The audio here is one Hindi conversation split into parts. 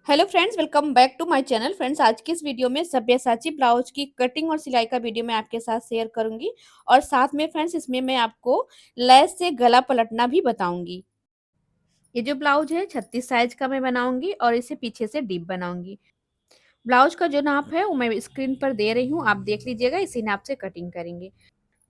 Hello friends, welcome back to my channel. Friends, आज की इस वीडियो में सब्यसाची ब्लाउज की कटिंग और सिलाई का वीडियो मैं आपके साथ शेयर करूंगी। और साथ में फ्रेंड्स इसमें मैं आपको लेस से गला पलटना भी बताऊंगी। ये जो ब्लाउज है 36 साइज का मैं बनाऊंगी और इसे पीछे से डीप बनाऊंगी। ब्लाउज का जो नाप है वो मैं स्क्रीन पर दे रही हूँ, आप देख लीजिएगा। इसी नाप से कटिंग करेंगे।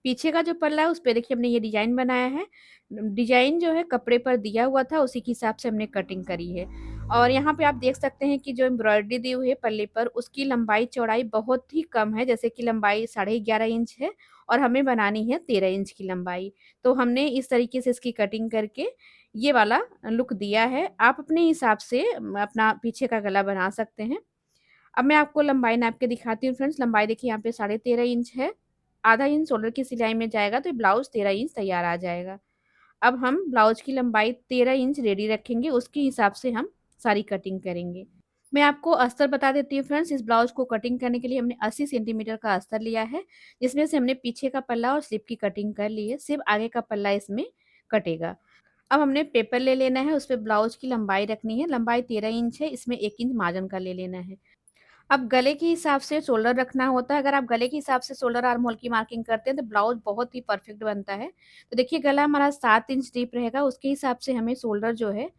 पीछे का जो पल्ला है उस पे देखिए हमने ये डिजाइन बनाया है। डिजाइन जो है कपड़े पर दिया हुआ था, उसी के हिसाब से हमने कटिंग करी है। और यहाँ पे आप देख सकते हैं कि जो एम्ब्रॉयडरी दी हुई है पल्ले पर, उसकी लंबाई चौड़ाई बहुत ही कम है। जैसे कि लंबाई 11.5 इंच है और हमें बनानी है 13 इंच की लंबाई। तो हमने इस तरीके से इसकी कटिंग करके ये वाला लुक दिया है। आप अपने हिसाब से अपना पीछे का गला बना सकते हैं। अब मैं आपको लंबाई नाप के दिखाती हूँ फ्रेंड्स। लंबाई देखिए यहाँ पे 13.5 इंच है। आधा इंच शोल्डर की सिलाई में जाएगा तो ब्लाउज 13 इंच तैयार आ जाएगा। अब हम ब्लाउज की लंबाई 13 इंच रेडी रखेंगे, उसके हिसाब से हम सारी कटिंग करेंगे। मैं आपको अस्तर बता देती हूँ फ्रेंड्स। इस ब्लाउज को कटिंग करने के लिए हमने 80 सेंटीमीटर का अस्तर लिया है, जिसमें से हमने पीछे का पल्ला और स्लिप की कटिंग कर ली है। सिर्फ आगे का पल्ला इसमें कटेगा। अब हमने पेपर ले लेना है, उस पर ब्लाउज की लंबाई रखनी है। लंबाई 13 इंच है, इसमें 1 इंच मार्जिन का ले लेना है। अब गले के हिसाब से शोल्डर रखना होता है। अगर आप गले के हिसाब से शोल्डर आर्म होल की मार्किंग करते हैं तो ब्लाउज बहुत ही परफेक्ट बनता है। तो देखिए गला हमारा 7 इंच डीप रहेगा, उसके हिसाब से हमें शोल्डर जो है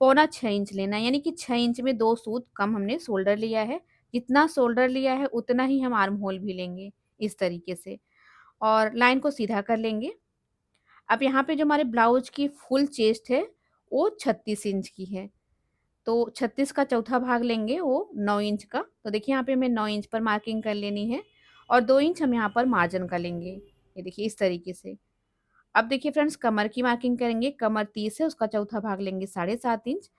6.25 इंच लेना है। यानी कि 6 इंच में 2 सूत कम हमने शोल्डर लिया है। जितना शोल्डर लिया है उतना ही हम आर्म होल भी लेंगे, इस तरीके से। और लाइन को सीधा कर लेंगे। अब यहाँ पे जो हमारे ब्लाउज की फुल चेस्ट है वो 36 इंच की है। तो 36 का चौथा भाग लेंगे, वो 9 इंच का। तो देखिए यहाँ पे हमें 9 इंच पर मार्किंग कर लेनी है और 2 इंच हम यहाँ पर मार्जिन का लेंगे। ये देखिए इस तरीके से। अब देखिए फ्रेंड्स, कमर की मार्किंग करेंगे। कमर 30 है, उसका चौथा भाग लेंगे 7.5 इंच।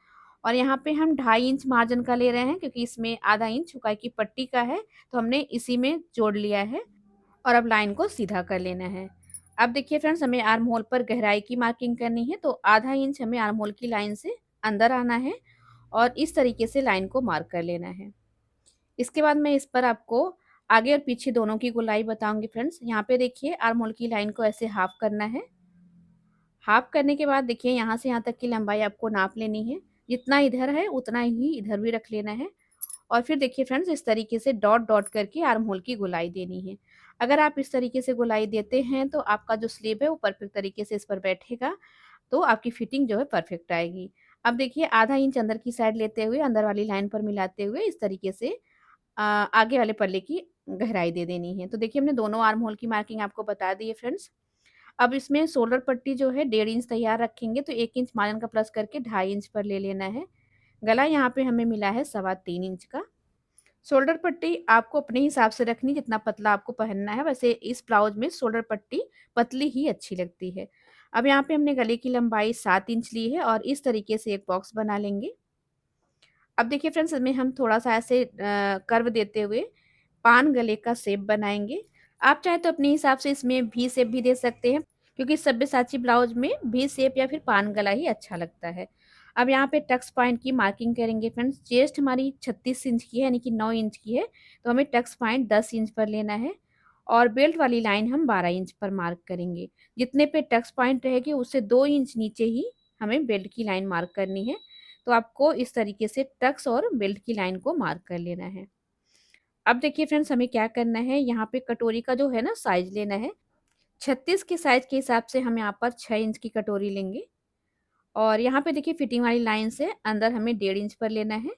और यहाँ पे हम 2.5 इंच मार्जिन का ले रहे हैं, क्योंकि इसमें आधा इंच हुकाई की पट्टी का है, तो हमने इसी में जोड़ लिया है। और अब लाइन को सीधा कर लेना है। अब देखिए फ्रेंड्स, हमें आर्म होल पर गहराई की मार्किंग करनी है। तो आधा इंच हमें आर्म होल की लाइन से अंदर आना है और इस तरीके से लाइन को मार्क कर लेना है। इसके बाद मैं इस पर आपको आगे और पीछे दोनों की गोलाई बताऊंगी फ्रेंड्स। यहाँ पे देखिए आर्म होल की लाइन को ऐसे हाफ करना है। हाफ करने के बाद देखिए यहाँ से यहाँ तक की लंबाई आपको नाप लेनी है। जितना इधर है उतना ही इधर भी रख लेना है। और फिर देखिए फ्रेंड्स, इस तरीके से डॉट डॉट करके आर्म होल की गोलाई देनी है। अगर आप इस तरीके से गोलाई देते हैं तो आपका जो स्लीव है वो परफेक्ट तरीके से इस पर बैठेगा। तो आपकी फिटिंग जो है परफेक्ट आएगी। अब देखिए आधा इंच अंदर की साइड लेते हुए अंदर वाली लाइन पर मिलाते हुए इस तरीके से आगे वाले पल्ले की गहराई दे देनी है। तो देखिए हमने दोनों आर्म होल की मार्किंग आपको बता दी है फ्रेंड्स। अब इसमें शोल्डर पट्टी जो है 1.5 इंच तैयार रखेंगे, तो 1 इंच मार्जिन का प्लस करके 2.5 इंच पर ले लेना है। गला यहाँ पे हमें मिला है 3.25 इंच का। शोल्डर पट्टी आपको अपने हिसाब से रखनी, जितना पतला आपको पहनना है। वैसे इस ब्लाउज में शोल्डर पट्टी पतली ही अच्छी लगती है। अब यहाँ पे हमने गले की लंबाई 7 इंच ली है और इस तरीके से एक बॉक्स बना लेंगे। अब देखिए फ्रेंड्स, इसमें हम थोड़ा सा ऐसे कर्व देते हुए पान गले का शेप बनाएंगे। आप चाहे तो अपने हिसाब से इसमें भी शेप भी दे सकते हैं, क्योंकि सब्यसाची ब्लाउज में भी शेप या फिर पान गला ही अच्छा लगता है। अब यहाँ पे टक्स पॉइंट की मार्किंग करेंगे फ्रेंड्स। चेस्ट हमारी 36 इंच की है, यानी कि 9 इंच की है। तो हमें टक्स पॉइंट 10 इंच पर लेना है और बेल्ट वाली लाइन हम 12 इंच पर मार्क करेंगे। जितने पे टक्स पॉइंट रहेगी उससे 2 इंच नीचे ही हमें बेल्ट की लाइन मार्क करनी है। तो आपको इस तरीके से टक्स और बेल्ट की लाइन को मार्क कर लेना है। अब देखिए फ्रेंड्स, हमें क्या करना है, यहाँ पे कटोरी का जो है ना साइज लेना है। 36 के साइज के हिसाब से हम यहाँ पर 6 इंच की कटोरी लेंगे। और यहाँ पे देखिए फिटिंग वाली लाइन से अंदर हमें 1.5 इंच पर लेना है।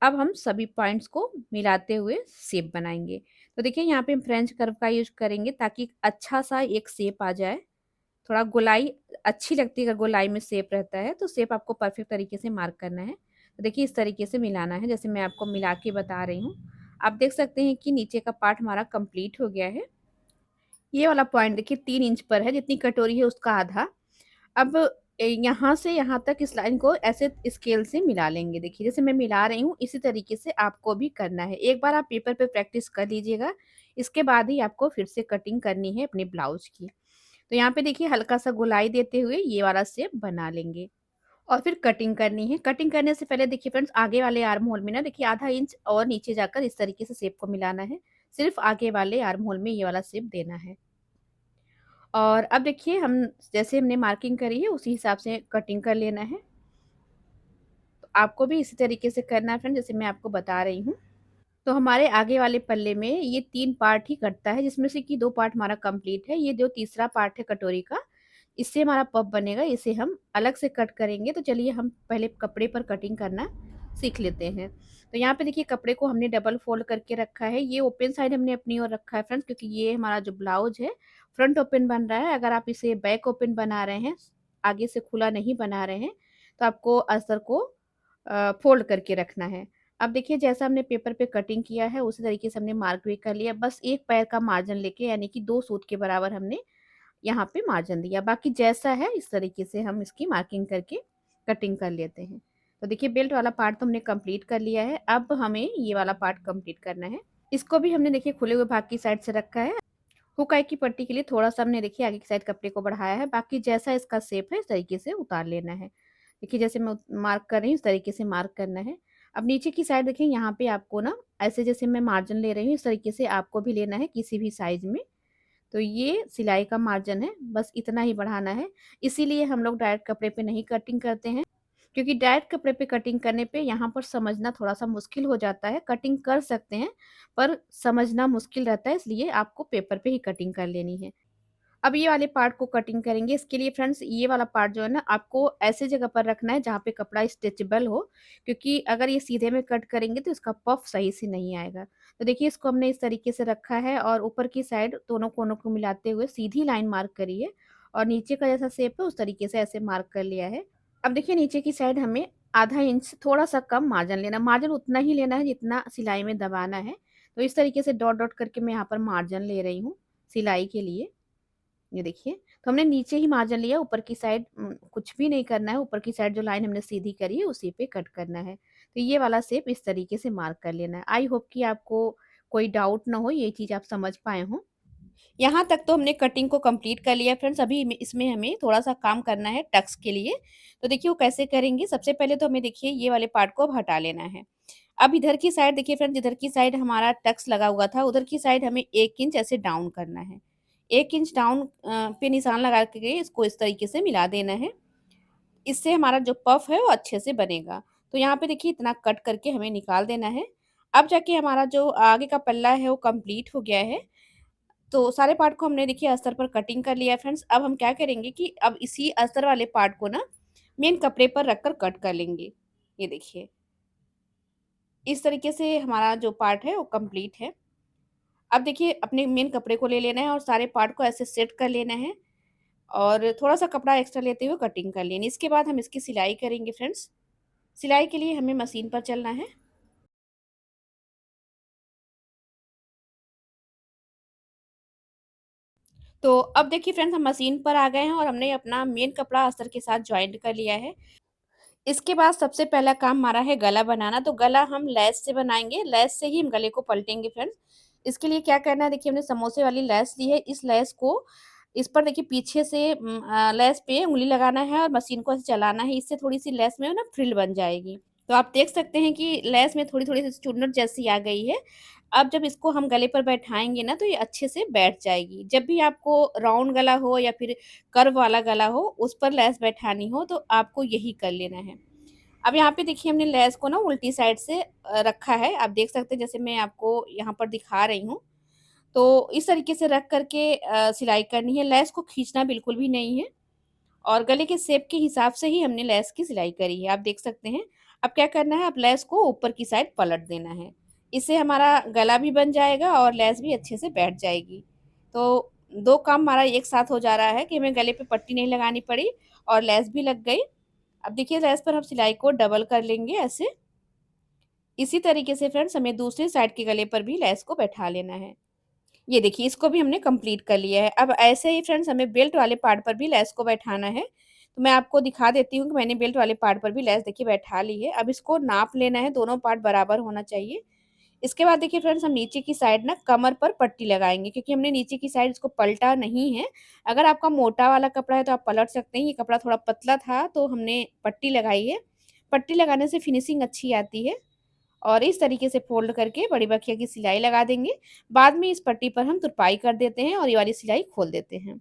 अब हम सभी पॉइंट्स को मिलाते हुए शेप बनाएंगे। तो देखिए यहाँ पे हम फ्रेंच कर्व का यूज करेंगे, ताकि अच्छा सा एक शेप आ जाए। थोड़ा गोलाई अच्छी लगती है, अगर गोलाई में शेप रहता है तो शेप आपको परफेक्ट तरीके से मार्क करना है। तो देखिए इस तरीके से मिलाना है, जैसे मैं आपको मिला के बता रही हूँ। आप देख सकते हैं कि नीचे का पार्ट हमारा कंप्लीट हो गया है। ये वाला पॉइंट देखिए 3 इंच पर है, जितनी कटोरी है उसका आधा। अब यहाँ से यहाँ तक इस लाइन को ऐसे स्केल से मिला लेंगे। देखिए जैसे मैं मिला रही हूँ, इसी तरीके से आपको भी करना है। एक बार आप पेपर पे प्रैक्टिस कर लीजिएगा, इसके बाद ही आपको फिर से कटिंग करनी है अपने ब्लाउज की। तो यहाँ पे देखिए हल्का सा गोलाई देते हुए ये वाला शेप बना लेंगे और फिर कटिंग करनी है। कटिंग करने से पहले देखिए फ्रेंड्स, आगे वाले आर्म होल में ना देखिए आधा इंच और नीचे जाकर इस तरीके से शेप को मिलाना है। सिर्फ आगे वाले आर्म होल में ये वाला शेप देना है। और अब देखिए हम जैसे हमने मार्किंग करी है उसी हिसाब से कटिंग कर लेना है। तो आपको भी इसी तरीके से करना है फ्रेंड, जैसे मैं आपको बता रही हूँ। तो हमारे आगे वाले पल्ले में ये 3 पार्ट ही कटता है, जिसमें से कि 2 पार्ट हमारा कंप्लीट है। ये जो तीसरा पार्ट है कटोरी का, इससे हमारा पफ बनेगा, इसे हम अलग से कट करेंगे। तो चलिए हम पहले कपड़े पर कटिंग करना सीख लेते हैं। तो यहाँ पे देखिए कपड़े को हमने डबल फ़ोल्ड करके रखा है। ये ओपन साइड हमने अपनी ओर रखा है फ्रेंड्स, क्योंकि ये हमारा जो ब्लाउज़ है फ्रंट ओपन बन रहा है। अगर आप इसे बैक ओपन बना रहे हैं, आगे से खुला नहीं बना रहे हैं, तो आपको अस्तर को फ़ोल्ड करके रखना है। अब देखिए जैसा हमने पेपर पे कटिंग किया है उसी तरीके से हमने मार्क भी कर लिया। बस 1 पैर का मार्जिन लेके, यानी कि 2 सूत के बराबर हमने यहाँ पे मार्जिन दिया। बाकी जैसा है इस तरीके से हम इसकी मार्किंग करके कटिंग कर लेते हैं। तो देखिए बेल्ट वाला पार्ट तो हमने कंप्लीट कर लिया है। अब हमें ये वाला पार्ट कंप्लीट करना है। इसको भी हमने देखिए खुले हुए भाग की साइड से रखा है। हुकाई की पट्टी के लिए थोड़ा-सा हमने देखिए आगे की साइड कपड़े को बढ़ाया है। बाकी जैसा इसका शेप है इस तरीके से उतार लेना है। देखिए जैसे मैं मार्क कर रही हूँ इस तरीके से मार्क करना है। अब नीचे की साइड देखिए यहाँ पे आपको ना ऐसे जैसे मैं मार्जिन ले रही हूँ इस तरीके से आपको भी लेना है किसी भी साइज़ में। तो ये सिलाई का मार्जिन है, बस इतना ही बढ़ाना है। इसीलिए हम लोग डायरेक्ट कपड़े पे नहीं कटिंग करते हैं, क्योंकि डायरेक्ट कपड़े पे कटिंग करने पे यहाँ पर समझना थोड़ा-सा मुश्किल हो जाता है। कटिंग कर सकते हैं, पर समझना मुश्किल रहता है, इसलिए आपको पेपर पे ही कटिंग कर लेनी है। अब ये वाले पार्ट को कटिंग करेंगे। इसके लिए फ्रेंड्स ये वाला पार्ट जो है ना आपको ऐसे जगह पर रखना है जहाँ पे कपड़ा स्ट्रेचेबल हो, क्योंकि अगर ये सीधे में कट करेंगे तो इसका पफ सही से नहीं आएगा। तो देखिए इसको हमने इस तरीके से रखा है और ऊपर की साइड दोनों कोनों को मिलाते हुए सीधी लाइन मार्क करी है और नीचे का जैसा शेप है उस तरीके से ऐसे मार्क कर लिया है। अब देखिए नीचे की साइड हमें आधा इंच थोड़ा-सा कम मार्जिन लेना है। मार्जिन उतना ही लेना है जितना सिलाई में दबाना है। तो इस तरीके से डॉट-डॉट करके मैं यहाँ पर मार्जिन ले रही हूँ सिलाई के लिए। ये देखिए, तो हमने नीचे ही मार्जिन लिया, ऊपर की साइड कुछ भी नहीं करना है, ऊपर की साइड जो लाइन हमने सीधी करी है उसी पे कट करना है। तो ये वाला शेप इस तरीके से मार्क कर लेना है। आई होप कि आपको कोई डाउट ना हो, ये चीज़ आप समझ पाए हों। यहाँ तक तो हमने कटिंग को कंप्लीट कर लिया फ्रेंड्स, अभी इसमें हमें थोड़ा-सा काम करना है टक्स के लिए। तो देखिए वो कैसे करेंगे, सबसे पहले तो हमें देखिए ये वाले पार्ट को अब हटा लेना है। अब इधर की साइड देखिए फ्रेंड्स, इधर की साइड हमारा टक्स लगा हुआ था, उधर की साइड हमें 1 इंच ऐसे डाउन करना है। 1 इंच डाउन पे निशान लगा के इसको इस तरीके से मिला देना है। इससे हमारा जो पफ है वो अच्छे से बनेगा। तो यहाँ पे देखिए इतना कट करके हमें निकाल देना है। अब जाके हमारा जो आगे का पल्ला है वो कंप्लीट हो गया है। तो सारे पार्ट को हमने देखिए अस्तर पर कटिंग कर लिया है फ्रेंड्स। अब हम क्या करेंगे कि अब इसी अस्तर वाले पार्ट को ना मेन कपड़े पर रखकर कट कर लेंगे। ये देखिए, इस तरीके से हमारा जो पार्ट है वो कंप्लीट है। अब देखिए अपने मेन कपड़े को ले लेना है और सारे पार्ट को ऐसे सेट कर लेना है और थोड़ा-सा कपड़ा एक्स्ट्रा लेते हुए कटिंग कर लेनी है। इसके बाद हम इसकी सिलाई करेंगे फ्रेंड्स। सिलाई के लिए हमें मशीन पर चलना है। तो अब देखिए फ्रेंड्स हम मशीन पर आ गए हैं और हमने अपना मेन कपड़ा अस्तर के साथ जॉइंट कर लिया है। इसके बाद सबसे पहला काम हमारा है गला बनाना, तो गला हम लैस से बनाएँगे, लैस से ही हम गले को पलटेंगे फ्रेंड्स। इसके लिए क्या करना है, देखिए हमने समोसे वाली लैस ली है, इस लैस को इस पर देखिए पीछे से लैस पे उँगली लगाना है और मशीन को ऐसे चलाना है, इससे थोड़ी-सी लैस में ना फ्रिल बन जाएगी। तो आप देख सकते हैं कि लैस में थोड़ी-थोड़ी सी चुन्नट जैसी आ गई है। अब जब इसको हम गले पर बैठाएँगे ना तो ये अच्छे से बैठ जाएगी। जब भी आपको राउंड गला हो या फिर कर्व वाला गला हो, उस पर लैस बैठानी हो तो आपको यही कर लेना है। अब यहाँ पे देखिए हमने लेस को ना उल्टी साइड से रखा है। आप देख सकते हैं जैसे मैं आपको यहाँ पर दिखा रही हूँ। तो इस तरीके से रख कर के सिलाई करनी है। लेस को खींचना बिल्कुल भी नहीं है और गले के शेप के हिसाब से ही हमने लेस की सिलाई करी है। आप देख सकते हैं। अब क्या करना है, अब लेस को ऊपर की साइड पलट देना है। इससे हमारा गला भी बन जाएगा और लेस भी अच्छे से बैठ जाएगी। तो 2 काम हमारा एक साथ हो जा रहा है कि हमें गले पे पट्टी नहीं लगानी पड़ी और लेस भी लग गई। अब देखिए लेस पर हम सिलाई को डबल कर लेंगे ऐसे। इसी तरीके से फ्रेंड्स हमें दूसरी साइड के गले पर भी लेस को बैठा लेना है। ये देखिए इसको भी हमने कंप्लीट कर लिया है। अब ऐसे ही फ्रेंड्स हमें बेल्ट वाले पार्ट पर भी लेस को बैठाना है। तो मैं आपको दिखा देती हूँ कि मैंने बेल्ट वाले पार्ट पर भी लेस देखिए बैठा ली है। अब इसको नाप लेना है, दोनों पार्ट बराबर होना चाहिए। इसके बाद देखिए फ्रेंड्स हम नीचे की साइड ना कमर पर पट्टी लगाएँगे, क्योंकि हमने नीचे की साइड इसको पलटा नहीं है। अगर आपका मोटा वाला कपड़ा है तो आप पलट सकते हैं। ये कपड़ा थोड़ा पतला था तो हमने पट्टी लगाई है। पट्टी लगाने से फिनिशिंग अच्छी आती है और इस तरीके से फ़ोल्ड करके बड़ी बखिया की सिलाई लगा देंगे। बाद में इस पट्टी पर हम तुरपाई कर देते हैं और ये वाली सिलाई खोल देते हैं।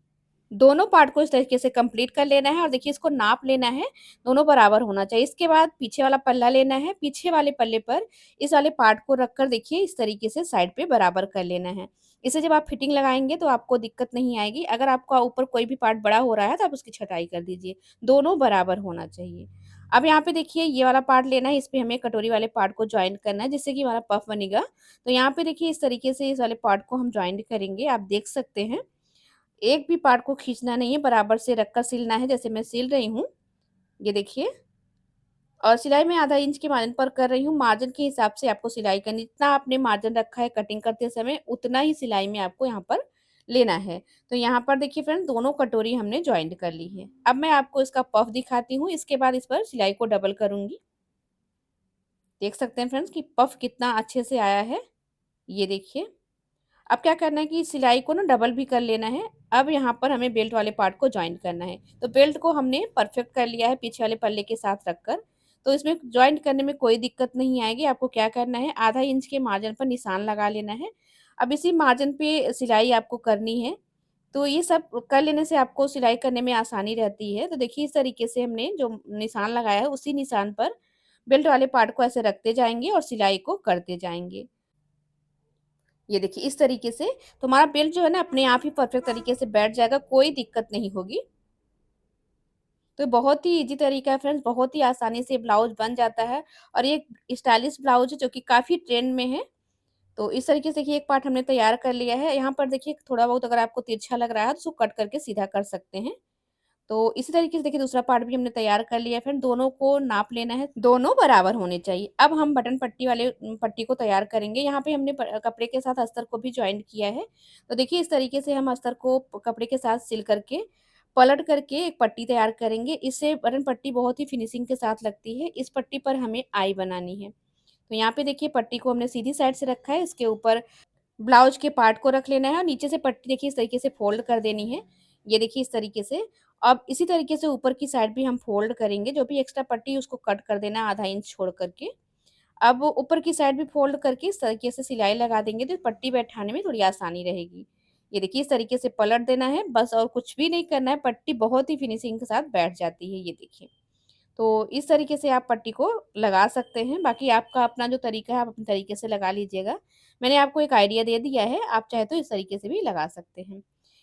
दोनों पार्ट को इस तरीके से कंप्लीट कर लेना है और देखिए इसको नाप लेना है, दोनों बराबर होना चाहिए। इसके बाद पीछे वाला पल्ला लेना है, पीछे वाले पल्ले पर इस वाले पार्ट को रखकर देखिए इस तरीके से साइड पे बराबर कर लेना है। इससे जब आप फिटिंग लगाएँगे तो आपको दिक्कत नहीं आएगी। अगर आपका ऊपर कोई भी पार्ट बड़ा हो रहा है तो आप उसकी छँटाई कर दीजिए, दोनों बराबर होना चाहिए। अब यहाँ पे देखिए ये वाला पार्ट लेना है, इस पे हमें कटोरी वाले पार्ट को जॉइन करना है जिससे कि हमारा पफ बनेगा। तो यहाँ पे देखिए इस तरीके से इस वाले पार्ट को हम जॉइंट करेंगे, आप देख सकते हैं। एक भी पार्ट को खींचना नहीं है, बराबर से रखकर सिलना है, जैसे मैं सिल रही हूँ, ये देखिए। और सिलाई मैं आधा इंच के मार्जिन पर कर रही हूँ, मार्जिन के हिसाब से आपको सिलाई करनी, जितना आपने मार्जिन रखा है कटिंग करते समय, उतना ही सिलाई में आपको यहाँ पर लेना है। तो यहाँ पर देखिए फ्रेंड दोनों कटोरी हमने जॉइंट कर ली है। अब मैं आपको इसका पफ दिखाती हूँ, इसके बाद इस पर सिलाई को डबल करूँगी। देख सकते हैं फ्रेंड्स कि पफ कितना अच्छे से आया है, ये देखिए। अब क्या करना है कि सिलाई को ना डबल भी कर लेना है। अब यहाँ पर हमें बेल्ट वाले पार्ट को जॉइन करना है। तो बेल्ट को हमने परफेक्ट कर लिया है पीछे वाले पल्ले के साथ रखकर। तो इसमें जॉइंट करने में कोई दिक्कत नहीं आएगी। आपको क्या करना है, आधा इंच के मार्जिन पर निशान लगा लेना है। अब इसी मार्जिन पे सिलाई आपको करनी है। तो ये सब कर लेने से आपको सिलाई करने में आसानी रहती है। तो देखिए इस तरीके से हमने जो निशान लगाया है उसी निशान पर बेल्ट वाले पार्ट को ऐसे रखते जाएँगे और सिलाई को करते जाएँगे। ये देखिए इस तरीके से तो हमारा बेल्ट जो है ना अपने आप ही परफेक्ट तरीके से बैठ जाएगा, कोई दिक्कत नहीं होगी। तो बहुत ही ईज़ी तरीका है फ्रेंड्स, बहुत ही आसानी से ब्लाउज़ बन जाता है और ये स्टाइलिश ब्लाउज़ है जो कि काफ़ी ट्रेंड में है। तो इस तरीके से देखिए एक पार्ट हमने तैयार कर लिया है। यहाँ पर देखिए थोड़ा बहुत अगर आपको तिरछा लग रहा है तो उसको कट करके सीधा कर सकते हैं। तो इसी तरीके से देखिए दूसरा पार्ट भी हमने तैयार कर लिया है, फिर दोनों को नाप लेना है, दोनों बराबर होने चाहिए। अब हम बटन पट्टी वाले पट्टी को तैयार करेंगे। यहाँ पे हमने कपड़े के साथ अस्तर को भी जॉइंट किया है। तो देखिए इस तरीके से हम अस्तर को कपड़े के साथ सिल करके पलट करके एक पट्टी तैयार करेंगे। इससे बटन पट्टी बहुत ही फिनिशिंग के साथ लगती है। इस पट्टी पर हमें आई बनानी है। तो यहाँ पे देखिए पट्टी को हमने सीधी साइड से रखा है, इसके ऊपर ब्लाउज के पार्ट को रख लेना है और नीचे से पट्टी देखिए इस तरीके से फ़ोल्ड कर देनी है। ये देखिए इस तरीके से। अब इसी तरीके से ऊपर की साइड भी हम फ़ोल्ड करेंगे, जो भी एक्स्ट्रा पट्टी है उसको कट कर देना है आधा इंच छोड़ कर के। अब ऊपर की साइड भी फ़ोल्ड करके इस तरीके से सिलाई लगा देंगे तो पट्टी बैठाने में थोड़ी आसानी रहेगी। ये देखिए इस तरीके से पलट देना है बस, और कुछ भी नहीं करना है, पट्टी बहुत ही फिनिशिंग के साथ बैठ जाती है, ये देखिए। तो इस तरीके से आप पट्टी को लगा सकते हैं, बाकी आपका अपना जो तरीका है आप अपने तरीके से लगा लीजिएगा। मैंने आपको एक आइडिया दे दिया है, आप चाहे तो इस तरीके से भी लगा सकते हैं।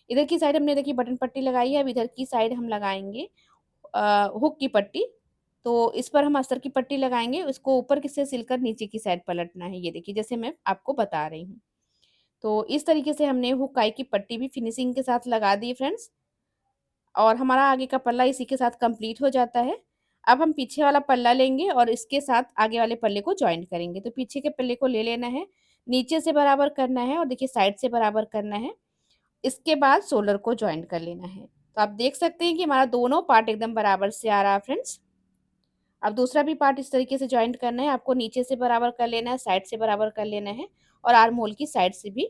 इधर की साइड हमने देखिए बटन पट्टी लगाई है, अब इधर की साइड हम लगाएँगे हुक की पट्टी। तो इस पर हम अस्तर की पट्टी लगाएँगे, उसको ऊपर की से सिलकर नीचे की साइड पलटना है, ये देखिए जैसे मैं आपको बता रही हूँ। तो इस तरीके से हमने हुक आई की पट्टी भी फिनिशिंग के साथ लगा दी फ्रेंड्स। और हमारा आगे का पल्ला इसी के साथ कंप्लीट हो जाता है। अब हम पीछे वाला पल्ला लेंगे और इसके साथ आगे वाले पल्ले को जॉइन करेंगे। तो पीछे के पल्ले को ले लेना है, नीचे से बराबर करना है और देखिए साइड से बराबर करना है। इसके बाद शोल्डर को जॉइन कर लेना है। तो आप देख सकते हैं कि हमारा दोनों पार्ट एकदम बराबर से आ रहा है फ्रेंड्स। अब दूसरा भी पार्ट इस तरीके से जॉइंट करना है, आपको नीचे से बराबर कर लेना है, साइड से बराबर कर लेना है और आर्म होल की साइड से भी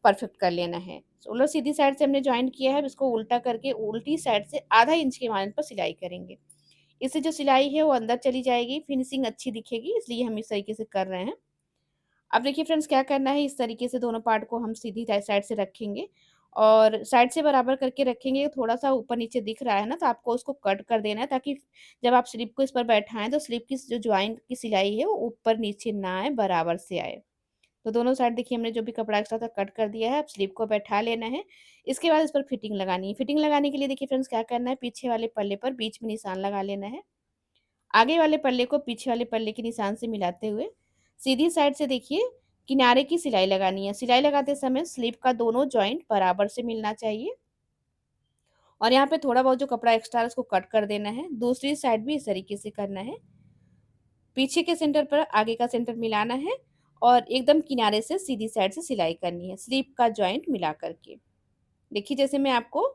परफेक्ट कर लेना है। शोल्डर सीधी साइड से हमने जॉइंट किया है, अब इसको उल्टा करके उल्टी साइड से आधा इंच के मार्जिन पर सिलाई करेंगे। इससे जो सिलाई है वो अंदर चली जाएगी, फिनिशिंग अच्छी दिखेगी, इसलिए हम इस तरीके से कर रहे हैं। अब देखिए फ्रेंड्स क्या करना है, इस तरीके से दोनों पार्ट को हम सीधी साइड से रखेंगे और साइड से बराबर करके रखेंगे। थोड़ा-सा ऊपर-नीचे दिख रहा है ना, तो आपको उसको कट कर देना है ताकि जब आप स्लीव को इस पर बैठाएँ तो स्लीव की जो जॉइंट की सिलाई है वो ऊपर-नीचे ना आए, बराबर से आए। तो दोनों साइड देखिए हमने जो भी कपड़ा एक्स्ट्रा था कट कर दिया है, अब स्लीव को बैठा लेना है। इसके बाद इस पर फिटिंग लगानी है। फिटिंग लगाने के लिए देखिए फ्रेंड्स क्या करना है, पीछे वाले पल्ले पर बीच में निशान लगा लेना है। आगे वाले पल्ले को पीछे वाले पल्ले के निशान से मिलाते हुए सीधी साइड से देखिए किनारे की सिलाई लगानी है। सिलाई लगाते समय स्लीव का दोनों जॉइंट बराबर से मिलना चाहिए और यहाँ पे थोड़ा बहुत जो कपड़ा एक्स्ट्रा है उसको कट कर देना है। दूसरी साइड भी इस तरीके से करना है। पीछे के सेंटर पर आगे का सेंटर मिलाना है और एकदम किनारे से सीधी साइड से सिलाई करनी है, स्लीव का जॉइंट मिला करके। देखिए जैसे मैं आपको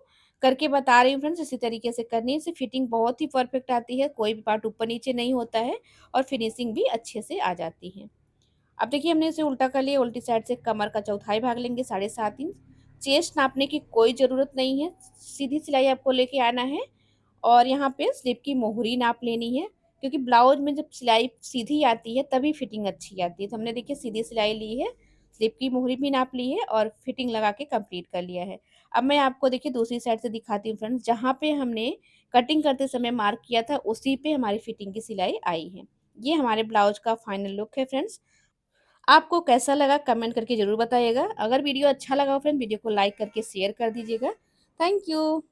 करके बता रही हूँ फ्रेंड्स, इसी तरीके से करनी है, इससे फिटिंग बहुत ही परफेक्ट आती है, कोई भी पार्ट ऊपर-नीचे नहीं होता है और फिनिशिंग भी अच्छे से आ जाती है। अब देखिए हमने इसे उल्टा कर लिया, उल्टी साइड से कमर का चौथाई भाग लेंगे 7.5 इंच। चेस्ट नापने की कोई ज़रूरत नहीं है, सीधी सिलाई आपको लेके आना है और यहाँ पे स्लीव की मोहरी नाप लेनी है, क्योंकि ब्लाउज में जब सिलाई सीधी आती है तभी फिटिंग अच्छी आती है। तो हमने देखिए सीधी सिलाई ली है, स्लीव की मोहरी भी नाप ली है और फिटिंग लगा के कंप्लीट कर लिया है। अब मैं आपको देखिए दूसरी साइड से दिखाती हूँ फ्रेंड्स, जहाँ पे हमने कटिंग करते समय मार्क किया था उसी पे हमारी फिटिंग की सिलाई आई है। ये हमारे ब्लाउज का फाइनल लुक है फ्रेंड्स। आपको कैसा लगा कमेंट करके ज़रूर बताइएगा। अगर वीडियो अच्छा लगा हो फ्रेंड, वीडियो को लाइक करके शेयर कर दीजिएगा। Thank you.